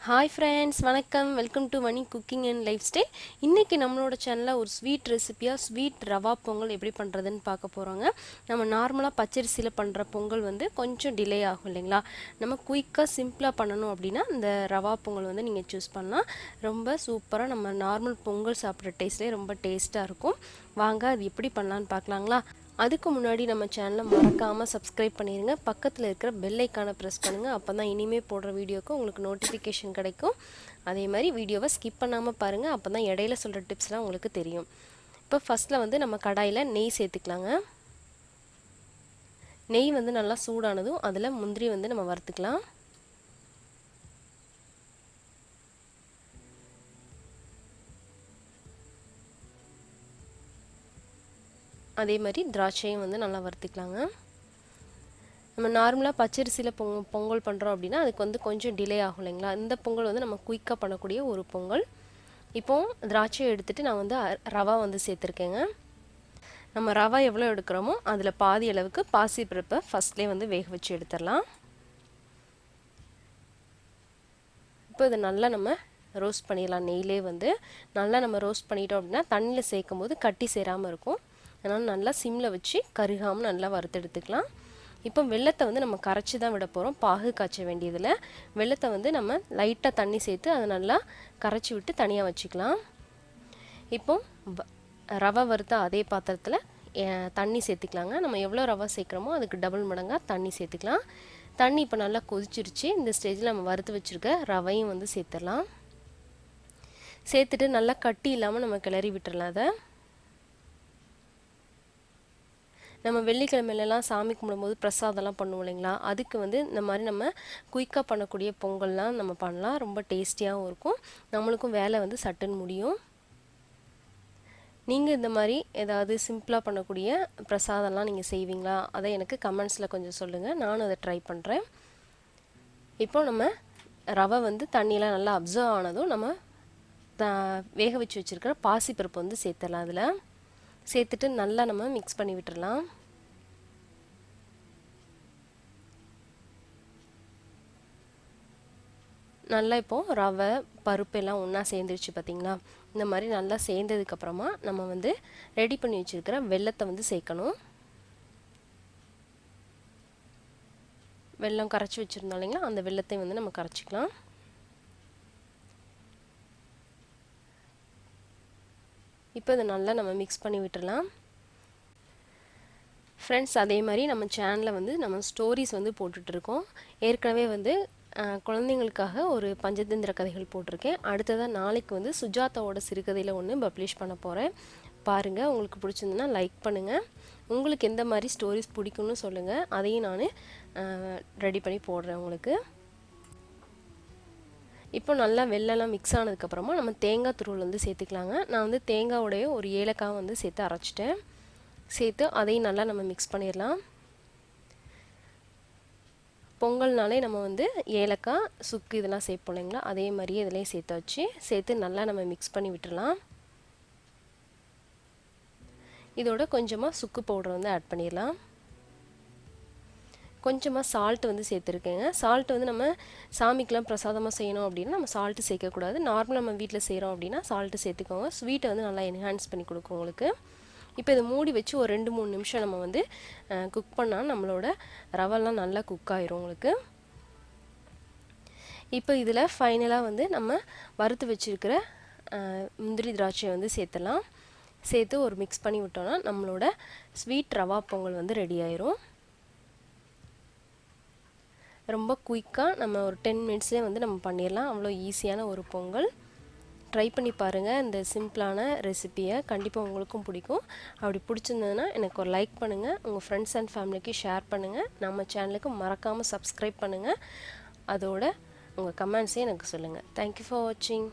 Hi friends, வணக்கம். Welcome to Mani cooking and lifestyle. இன்றைக்கி நம்மளோட சேனலில் ஒரு ஸ்வீட் ரெசிபியாக ஸ்வீட் ரவா பொங்கல் எப்படி பண்ணுறதுன்னு பார்க்க போகிறோங்க. நம்ம நார்மலாக பச்சரிசியில் பண்ணுற பொங்கல் வந்து கொஞ்சம் டிலே ஆகும் இல்லைங்களா. நம்ம குயிக்காக சிம்பிளாக பண்ணணும் அப்படின்னா இந்த ரவா பொங்கல் வந்து நீங்கள் சூஸ் பண்ணலாம். ரொம்ப சூப்பராக நம்ம நார்மல் பொங்கல் சாப்பிட்ற டேஸ்ட்லேயே ரொம்ப டேஸ்ட்டாக இருக்கும். வாங்க அது எப்படி பண்ணலான்னு பார்க்கலாங்களா. அதுக்கு முன்னாடி நம்ம சேனலை மறக்காமல் சப்ஸ்கிரைப் பண்ணிடுங்க. பக்கத்தில் இருக்கிற பெல் ஐக்கானை ப்ரெஸ் பண்ணுங்கள். அப்போ தான் இனிமேல் போடுற வீடியோக்கு உங்களுக்கு நோட்டிஃபிகேஷன் கிடைக்கும். அதே மாதிரி வீடியோவை ஸ்கிப் பண்ணாமல் பாருங்கள். அப்போ தான் இடையில சொல்கிற டிப்ஸ்லாம் உங்களுக்கு தெரியும். இப்போ ஃபஸ்ட்டில் வந்து நம்ம கடாயில் நெய் சேர்த்துக்கலாங்க. நெய் வந்து நல்லா சூடானதும் அதில் முந்திரி வந்து நம்ம வறுத்துக்கலாம். அதே மாதிரி திராட்சையும் வந்து நல்லா வறுத்துக்கலாங்க. நம்ம நார்மலாக பச்சரிசியில் பொங்கல் பண்ணுறோம் அப்படின்னா அதுக்கு வந்து கொஞ்சம் டிலே ஆகும் இல்லைங்களா. இந்த பொங்கல் வந்து நம்ம குயிக்காக பண்ணக்கூடிய ஒரு பொங்கல். இப்போது திராட்சையை எடுத்துகிட்டு நான் வந்து ரவா வந்து சேர்த்துருக்கேங்க. நம்ம ரவா எவ்வளோ எடுக்கிறோமோ அதில் பாதி அளவுக்கு பாசிப்பருப்பை ஃபஸ்ட்லேயே வந்து வேக வச்சு எடுத்துடலாம். இப்போ இதை நல்லா நம்ம ரோஸ்ட் பண்ணிடலாம். நெய்லே வந்து நல்லா நம்ம ரோஸ்ட் பண்ணிட்டோம் அப்படின்னா தண்ணியில் சேர்க்கும் போது கட்டி சேராமல் இருக்கும். அதனால் நல்லா சிம்மில் வச்சு கருகாமல் நல்லா வறுத்து எடுத்துக்கலாம். இப்போ வெள்ளத்தை வந்து நம்ம கரைச்சி தான் விட போகிறோம். பாகு காய்ச்ச வேண்டியதில் வெள்ளத்தை வந்து நம்ம லைட்டாக தண்ணி சேர்த்து அதை நல்லா கரைச்சி விட்டு தனியாக வச்சுக்கலாம். இப்போ ரவை வறுத்த அதே பாத்திரத்தில் தண்ணி சேர்த்துக்கலாங்க. நம்ம எவ்வளோ ரவை சேர்க்குறோமோ அதுக்கு டபுள் மடங்காக தண்ணி சேர்த்துக்கலாம். தண்ணி இப்போ நல்லா கொதிச்சிருச்சு. இந்த ஸ்டேஜில் நம்ம வறுத்து வச்சுருக்க ரவையும் வந்து சேர்த்துடலாம். சேர்த்துட்டு நல்லா கட்டி இல்லாமல் நம்ம கிளறி விட்டுடலாம். அதை நம்ம வெள்ளிக்கிழமையிலலாம் சாமி கும்பிடும்போது பிரசாதம்லாம் பண்ணுவோம் இல்லைங்களா. அதுக்கு வந்து இந்த மாதிரி நம்ம குயிக்காக பண்ணக்கூடிய பொங்கல்லாம் நம்ம பண்ணலாம். ரொம்ப டேஸ்டியாகவும் இருக்கும். நம்மளுக்கும் வேலை வந்து சட்டுன்னு முடியும். நீங்கள் இந்த மாதிரி ஏதாவது சிம்பிளாக பண்ணக்கூடிய பிரசாதம்லாம் நீங்கள் செய்வீங்களா? அதை எனக்கு கமெண்ட்ஸில் கொஞ்சம் சொல்லுங்கள். நானும் அதை ட்ரை பண்ணுறேன். இப்போ நம்ம ரவை வந்து தண்ணியெலாம் நல்லா அப்சர்வ் ஆனதும் நம்ம வேக வச்சு வச்சுருக்கிற பாசிப்பருப்பு வந்து சேர்த்துடலாம். அதில் சேர்த்துட்டு நல்லா நம்ம மிக்ஸ் பண்ணி விட்டுடலாம். நல்லா இப்போது ரவை பருப்பு எல்லாம் ஒன்றா சேர்ந்துருச்சு பார்த்திங்களா. இந்த மாதிரி நல்லா சேர்ந்ததுக்கப்புறமா நம்ம வந்து ரெடி பண்ணி வச்சுருக்கிற வெல்லத்தை வந்து சேர்க்கணும். வெல்லம் கரைச்சி வச்சுருந்தோம் இல்லைங்களா, அந்த வெல்லத்தை வந்து நம்ம கரைச்சிக்கலாம். இப்போ இதை நல்லா நம்ம மிக்ஸ் பண்ணி விட்டுடலாம். ஃப்ரெண்ட்ஸ், அதே மாதிரி நம்ம சேனலில் வந்து நம்ம ஸ்டோரிஸ் வந்து போட்டுட்ருக்கோம். ஏற்கனவே வந்து குழந்தைங்களுக்காக ஒரு பஞ்சதந்திர கதைகள் போட்டிருக்கேன். அடுத்ததாக நாளைக்கு வந்து சுஜாதாவோட சிறுகதையில் ஒன்று பப்ளிஷ் பண்ண போகிறேன். பாருங்கள், உங்களுக்கு பிடிச்சிருந்துன்னா லைக் பண்ணுங்கள். உங்களுக்கு எந்த மாதிரி ஸ்டோரிஸ் பிடிக்கும்னு சொல்லுங்கள். அதையும் நான் ரெடி பண்ணி போடுறேன் உங்களுக்கு. இப்போ நல்லா வெள்ளெல்லாம் மிக்ஸ் ஆனதுக்கப்புறமா நம்ம தேங்காய் துருவல் வந்து சேர்த்துக்கலாங்க. நான் வந்து தேங்காயோடைய ஒரு ஏலக்காய் வந்து சேர்த்து அரைச்சிட்டேன். சேர்த்து அதையும் நல்லா நம்ம மிக்ஸ் பண்ணிடலாம். பொங்கல்னாலே நம்ம வந்து ஏலக்காய் சுக்கு இதெல்லாம் சேர்ப்போம் இல்லைங்களா, அதே மாதிரியே இதிலையும் சேர்த்து நல்லா நம்ம மிக்ஸ் பண்ணி விட்டுடலாம். இதோட கொஞ்சமாக சுக்கு பவுடர் வந்து ஆட் பண்ணிடலாம். கொஞ்சமாக சால்ட் வந்து சேர்த்துருக்கேங்க. சால்ட் வந்து நம்ம சாமிக்கெலாம் பிரசாதமாக செய்யணும் அப்படின்னா நம்ம சால்ட்டு சேர்க்கக்கூடாது. நார்மலாக நம்ம வீட்டில் செய்கிறோம் அப்படின்னா சால்ட்டு சேர்த்துக்கோங்க. ஸ்வீட்டை வந்து நல்லா என்ஹான்ஸ் பண்ணி கொடுக்கும் உங்களுக்கு. இப்போ இதை மூடி வச்சு ஒரு 2-3 நிமிஷம் நம்ம வந்து குக் பண்ணால் நம்மளோட ரவெல்லாம் நல்லா குக் ஆயிரும் உங்களுக்கு. இப்போ இதில் ஃபைனலாக வந்து நம்ம வறுத்து வச்சுருக்கிற முந்திரி திராட்சையை வந்து சேர்த்துலாம். சேர்த்து ஒரு மிக்ஸ் பண்ணி விட்டோன்னா நம்மளோட ஸ்வீட் ரவா பொங்கல் வந்து ரெடி ஆயிரும். ரொம்ப குயிக்காக நம்ம ஒரு 10 மினிட்ஸ்லேயே வந்து நம்ம பண்ணிடலாம். அவ்வளோ ஈஸியான ஒரு பொங்கல். ட்ரை பண்ணி பாருங்கள் இந்த சிம்பிளான ரெசிப்பியை. கண்டிப்பாக உங்களுக்கும் பிடிக்கும். அப்படி பிடிச்சிருந்ததுன்னா எனக்கு ஒரு லைக் பண்ணுங்கள். உங்கள் ஃப்ரெண்ட்ஸ் அண்ட் ஃபேமிலிக்கு ஷேர் பண்ணுங்கள். நம்ம சேனலுக்கு மறக்காமல் சப்ஸ்கிரைப் பண்ணுங்கள். அதோட உங்கள் கமெண்ட்ஸே எனக்கு சொல்லுங்கள். தேங்க்யூ ஃபார் வாட்சிங்.